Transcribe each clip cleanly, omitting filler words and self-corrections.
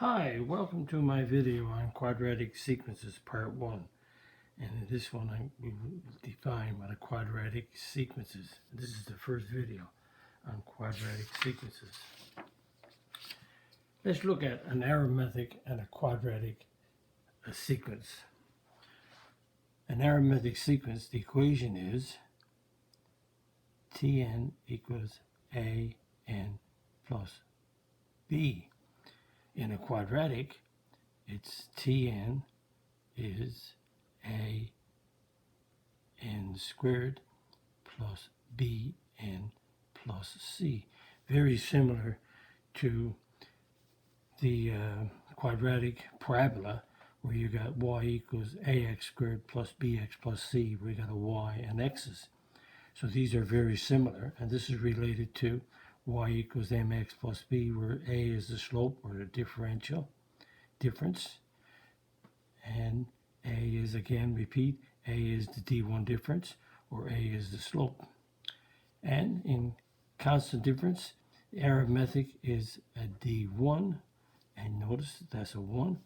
Hi, welcome to my video on quadratic sequences part 1. And in this one I will define what a quadratic sequence is. This is the first video on quadratic sequences. Let's look at an arithmetic and a quadratic sequence. An arithmetic sequence, the equation is Tn equals An plus B. In a quadratic, it's Tn is An squared plus Bn plus C. Very similar to the quadratic parabola where you got y equals ax squared plus bx plus c, where you got a y and x's. So these are very similar, and this is related to y equals mx plus b, where a is the slope or the difference, and a is, again, repeat, a is the d1 difference, or a is the slope. And in constant difference, the arithmetic is a d1, and notice that's a 1,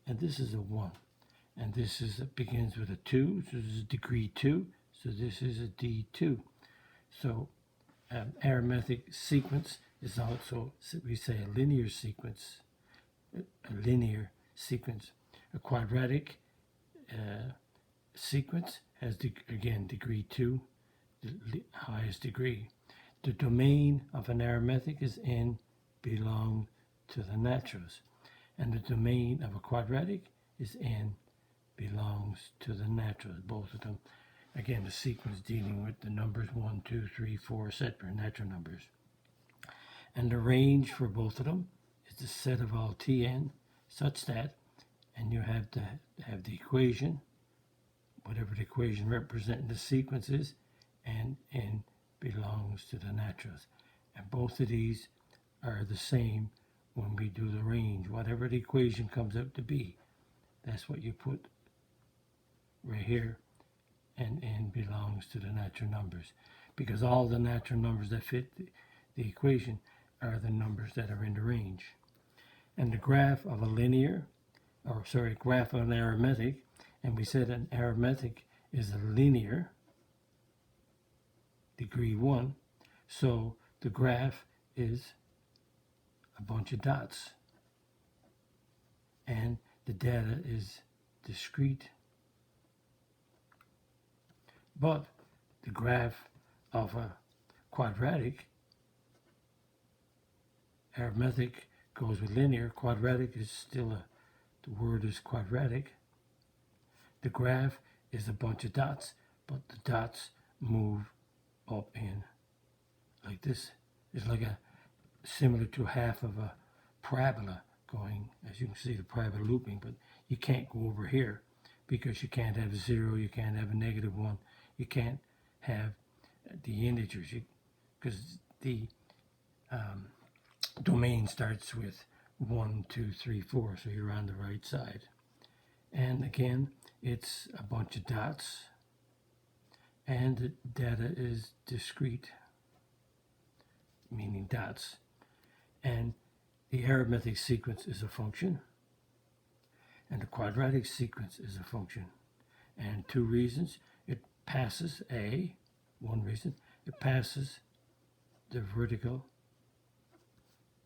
and this is a 1. And this begins with a 2, so this is degree 2, so this is a d2. So arithmetic sequence is also, we say, a linear sequence. A quadratic sequence has, again, degree 2, the highest degree. The domain of an arithmetic is n belongs to the naturals, and the domain of a quadratic is n belongs to the naturals, both of them. Again, the sequence dealing with the numbers 1, 2, 3, 4, etc., natural numbers. And the range for both of them is the set of all Tn such that, and you have to have the equation, whatever the equation representing the sequence is, and n belongs to the naturals. And both of these are the same when we do the range. Whatever the equation comes out to be, that's what you put right here, and n belongs to the natural numbers, because all the natural numbers that fit the equation are the numbers that are in the range. And the graph of a graph of an arithmetic, and we said an arithmetic is a linear, degree 1, so the graph is a bunch of dots, and the data is discrete. But the graph of a quadratic, arithmetic goes with linear, quadratic is still the word is quadratic. The graph is a bunch of dots, but the dots move up in like this. It's like similar to half of a parabola going, as you can see, the parabola looping, but you can't go over here because you can't have 0, you can't have a -1, you can't have the integers, because the domain starts with 1, 2, 3, 4, so you're on the right side. And again, it's a bunch of dots, and the data is discrete, meaning dots. And the arithmetic sequence is a function, and the quadratic sequence is a function. And two reasons: it passes one reason, it passes the vertical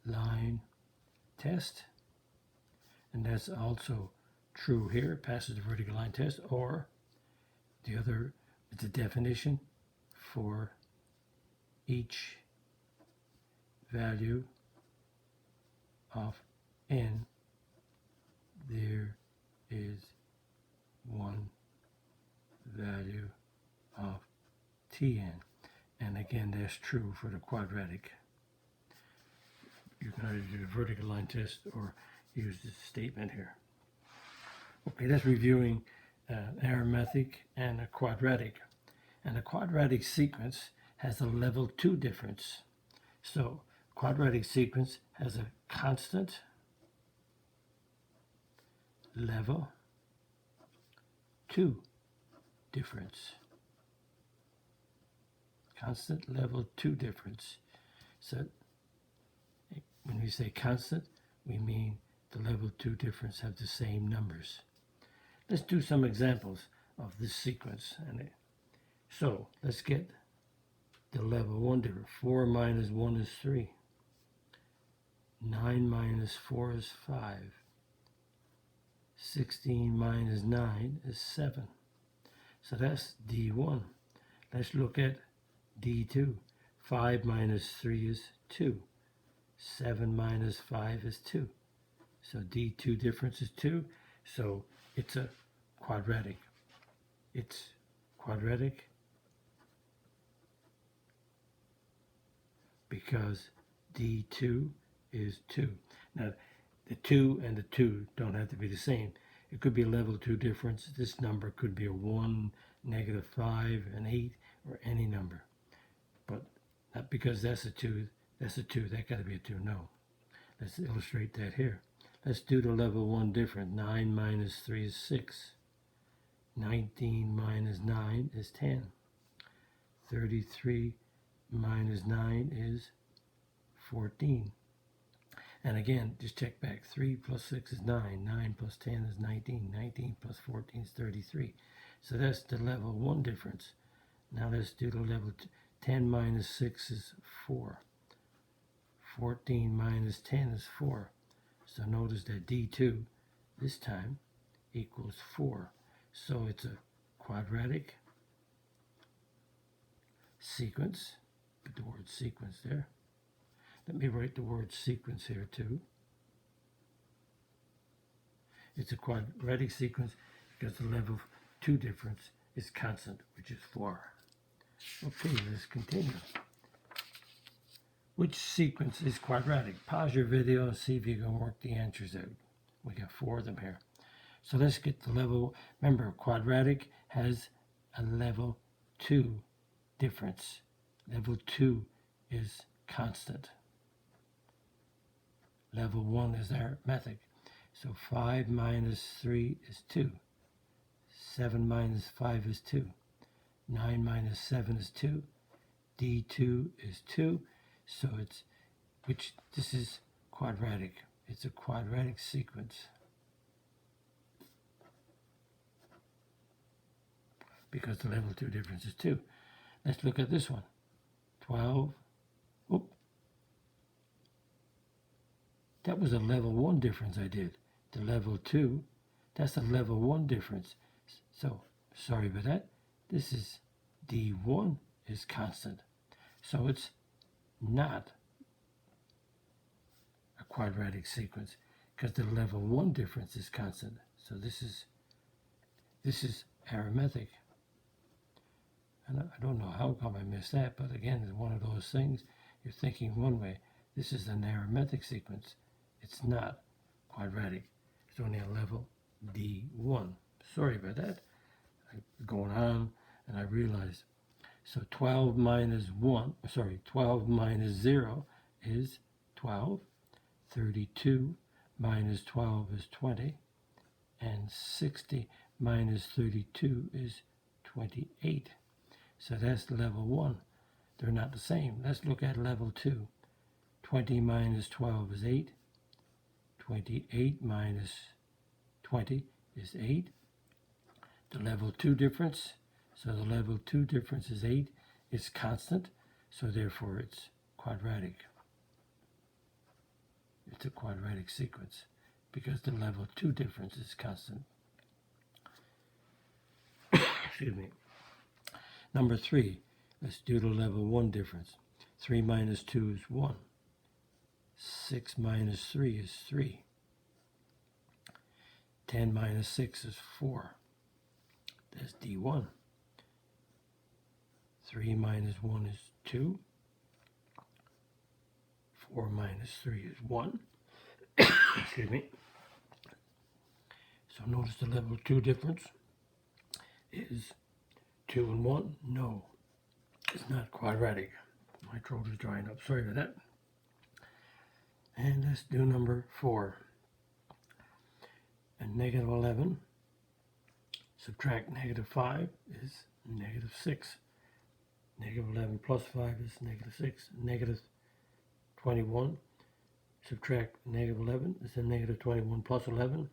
line test, and that's also true here. It passes the vertical line test, or the other is the definition for each value of n, there is one value of Tn. And again, that's true for the quadratic. You can either do the vertical line test or use this statement here. Okay, that's reviewing arithmetic and a quadratic. And a quadratic sequence has a level 2 difference. So quadratic sequence has a constant level 2 difference. Constant level 2 difference. So when we say constant, we mean the level 2 difference have the same numbers. Let's do some examples of this sequence. So let's get the level 1 difference. 4 minus 1 is 3. 9 minus 4 is 5. 16 minus 9 is 7. So that's D1. Let's look at D2. 5 minus 3 is 2. 7 minus 5 is 2. So D2 difference is 2. So it's a quadratic. It's quadratic because D2 is 2. Now, the 2 and the 2 don't have to be the same. It could be a level 2 difference. This number could be a 1, negative 5, an 8, or any number. But not because that's a 2, that's a 2, that got to be a 2. No. Let's illustrate that here. Let's do the level 1 difference. 9 minus 3 is 6. 19 minus 9 is 10. 33 minus 9 is 14. And again, just check back. 3 plus 6 is 9. 9 plus 10 is 19. 19 plus 14 is 33. So that's the level 1 difference. Now let's do the level 2. 10 minus 6 is 4. 14 minus 10 is 4. So notice that D2 this time equals 4. So it's a quadratic sequence. Put the word sequence there. Let me write the word sequence here too. It's a quadratic sequence because the level 2 difference is constant, which is 4. Okay, let's continue. Which sequence is quadratic? Pause your video and see if you can work the answers out. We got 4 of them here. So let's get the level. Remember, quadratic has a level 2 difference. Level 2 is constant. Level 1 is arithmetic. So 5 minus 3 is 2. 7 minus 5 is 2. 9 minus 7 is 2. D2 is 2. So this is quadratic. It's a quadratic sequence. Because the level 2 difference is 2. Let's look at this one. 12. Oop. That was a level 1 difference I did. The level 2, that's a level 1 difference. So, sorry about that. This is D1 is constant. So it's not a quadratic sequence because the level 1 difference is constant. So this is arithmetic. And I don't know how come I missed that, but again, it's one of those things. You're thinking one way. This is an arithmetic sequence. It's not quadratic. It's only a level D1. Sorry about that. I'm going on, and I realized. So 12 minus 0 is 12. 32 minus 12 is 20. And 60 minus 32 is 28. So that's level 1. They're not the same. Let's look at level 2. 20 minus 12 is 8. 28 minus 20 is 8. The level 2 difference, so the level 2 difference is 8. It's constant, so therefore it's quadratic. It's a quadratic sequence because the level 2 difference is constant. Excuse me. Number 3, let's do the level 1 difference. 3 minus 2 is 1. 6 minus 3 is 3. 10 minus 6 is 4. That's D1. 3 minus 1 is 2. 4 minus 3 is 1. Excuse me. So notice the level 2 difference is 2 and 1. No, it's not quadratic. My throat is drying up. Sorry for that. And let's do number 4. And negative 11. Subtract negative 5 is negative 6. Negative 11 plus 5 is negative 6. Negative 21 subtract negative 11, is a negative 21 plus 11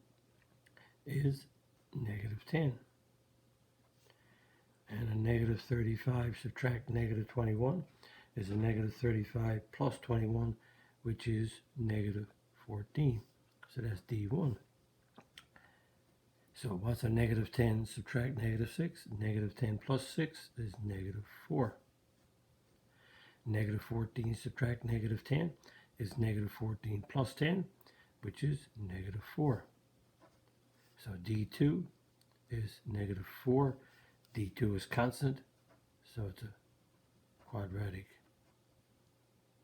is negative 10. And a negative 35 subtract negative 21 is a negative 35 plus 21, which is negative 14. So that's D1. So what's a negative 10 subtract negative 6? Negative 10 plus 6 is negative 4. Negative 14 subtract negative 10 is negative 14 plus 10, which is negative 4. So D2 is negative 4. D2 is constant, so it's a quadratic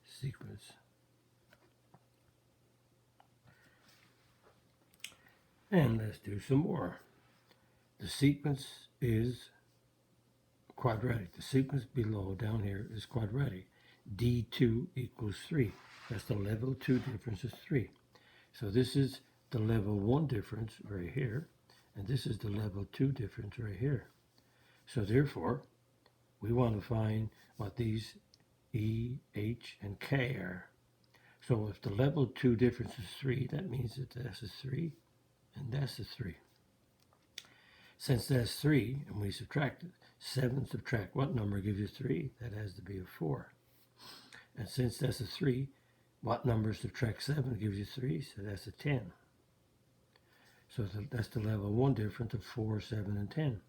sequence. And let's do some more. The sequence is quadratic. The sequence below down here is quadratic. D2 equals 3. That's the level 2 difference is 3. So this is the level 1 difference right here, and this is the level 2 difference right here. So therefore, we want to find what these E, H, and K are. So if the level 2 difference is 3, that means that that's a 3, and that's a 3. Since that's 3, and we subtract it, 7 subtract what number gives you 3? That has to be a 4. And since that's a 3, what number subtract 7 gives you 3? So that's a 10. So that's the level 1 difference of 4, 7, and 10.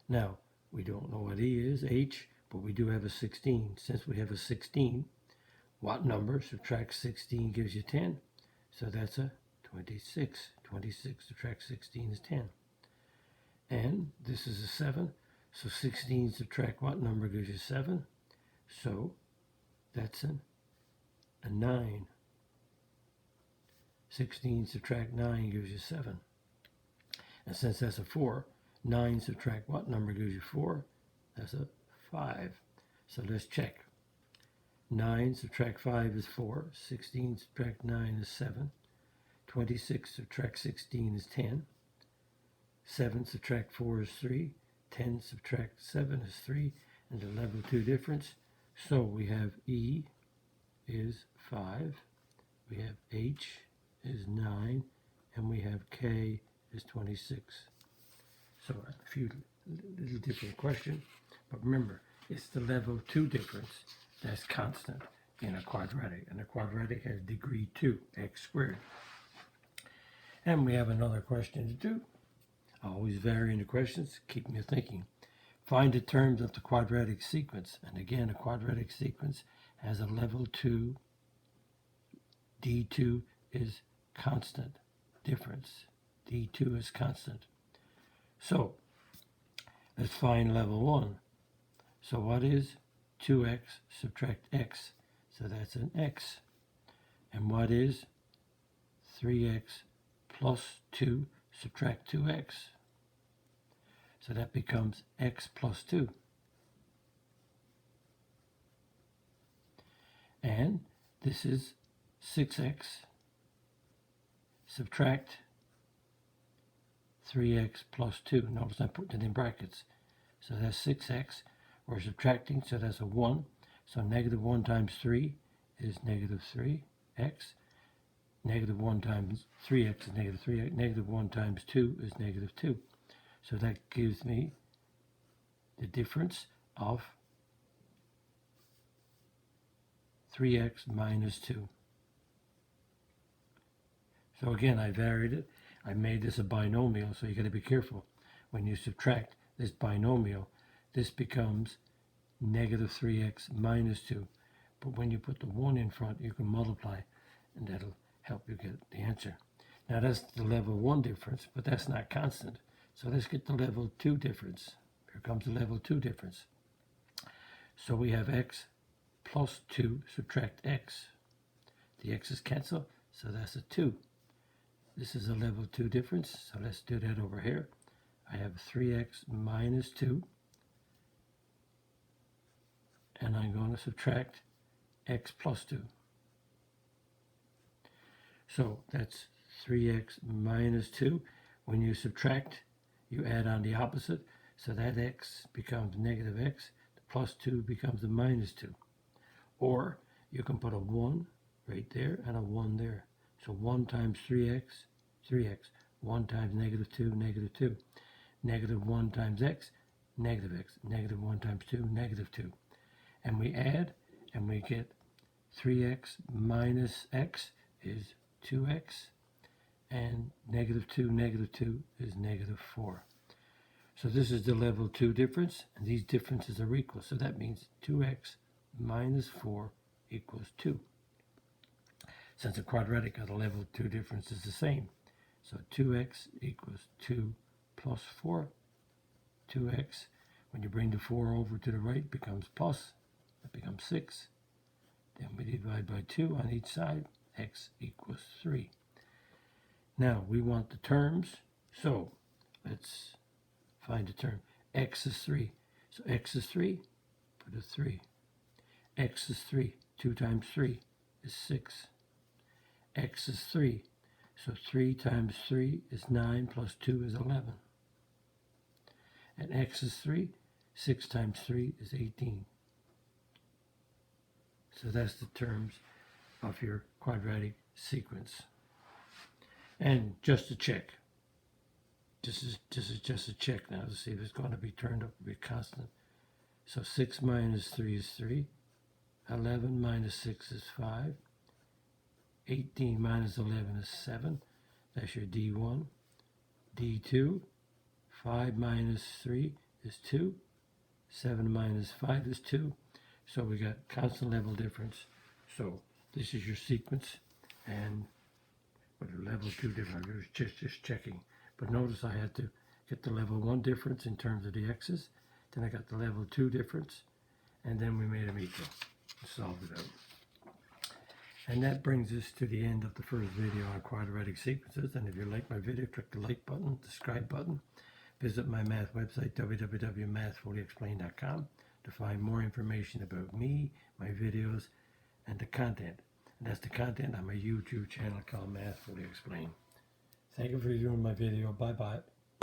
Now, we don't know what E is, H, but we do have a 16. Since we have a 16, what number subtract 16 gives you 10? So that's a 26. 26 subtract 16 is 10. And this is a 7. So 16 subtract what number gives you 7? So that's a 9. 16 subtract 9 gives you 7. And since that's a 4, 9 subtract what number gives you 4? That's a 5. So let's check. 9 subtract 5 is 4. 16 subtract 9 is 7. 26 subtract 16 is 10. 7 subtract 4 is 3. 10 subtract 7 is 3. And the level 2 difference. So we have E is 5. We have H is 9. And we have K is 26. So a few little different questions, but remember, it's the level 2 difference that's constant in a quadratic, and a quadratic has degree 2, x squared. And we have another question to do. Always varying the questions, keep me thinking. Find the terms of the quadratic sequence, and again, a quadratic sequence has a level 2, D2 is constant difference. D2 is constant. So, let's find level 1. So what is 2x subtract x? So that's an x. And what is 3x plus 2 subtract 2x? So that becomes x plus 2. And this is 6x subtract 3x plus 2. Notice I'm putting it in brackets. So that's 6x. We're subtracting, so that's a 1. So negative 1 times 3 is negative 3x. Negative 1 times 3x is negative 3x. Negative 1 times 2 is negative 2. So that gives me the difference of 3x minus 2. So again, I varied it. I made this a binomial, so you got to be careful. When you subtract this binomial, this becomes negative 3x minus 2. But when you put the 1 in front, you can multiply, and that'll help you get the answer. Now that's the level 1 difference, but that's not constant. So let's get the level 2 difference. Here comes the level 2 difference. So we have x plus 2 subtract x. The x's cancel, so that's a 2. This is a level 2 difference, so let's do that over here. I have 3x minus 2. And I'm going to subtract x plus 2. So that's 3x minus 2. When you subtract, you add on the opposite. So that x becomes negative x. The plus 2 becomes a minus 2. Or you can put a 1 right there, and a 1 there. So 1 times 3x, 3x. 1 times negative 2, negative 2. Negative 1 times x, negative x. Negative 1 times 2, negative 2. And we add, and we get 3x minus x is 2x, and negative 2 is negative 4. So this is the level 2 difference, and these differences are equal. So that means 2x minus 4 equals 2. Since the quadratic of the level 2 difference is the same. So 2x equals 2 plus 4. 2x, when you bring the 4 over to the right, becomes plus. It becomes 6. Then we divide by 2 on each side. X equals 3. Now we want the terms. So let's find the term. X is 3. So x is 3. Put a 3. X is 3. 2 times 3 is 6. X is 3. So 3 times 3 is 9 plus 2 is 11. And x is 3. 6 times 3 is 18. So that's the terms of your quadratic sequence. And just to check, this is just a check now to see if it's going to be turned up to be constant. So 6 minus 3 is 3. 11 minus 6 is 5. 18 minus 11 is 7. That's your D1. D2, 5 minus 3 is 2. 7 minus 5 is 2. So we got constant level difference. So this is your sequence, and with the level 2 difference, just checking. But notice I had to get the level 1 difference in terms of the x's. Then I got the level 2 difference, and then we made them equal. Solved it out. And that brings us to the end of the first video on quadratic sequences. And if you like my video, click the like button, subscribe button. Visit my math website, www.mathfullyexplained.com, to find more information about me, my videos, and the content. And that's the content on my YouTube channel called Math Fully Explained. Thank you for viewing my video. Bye-bye.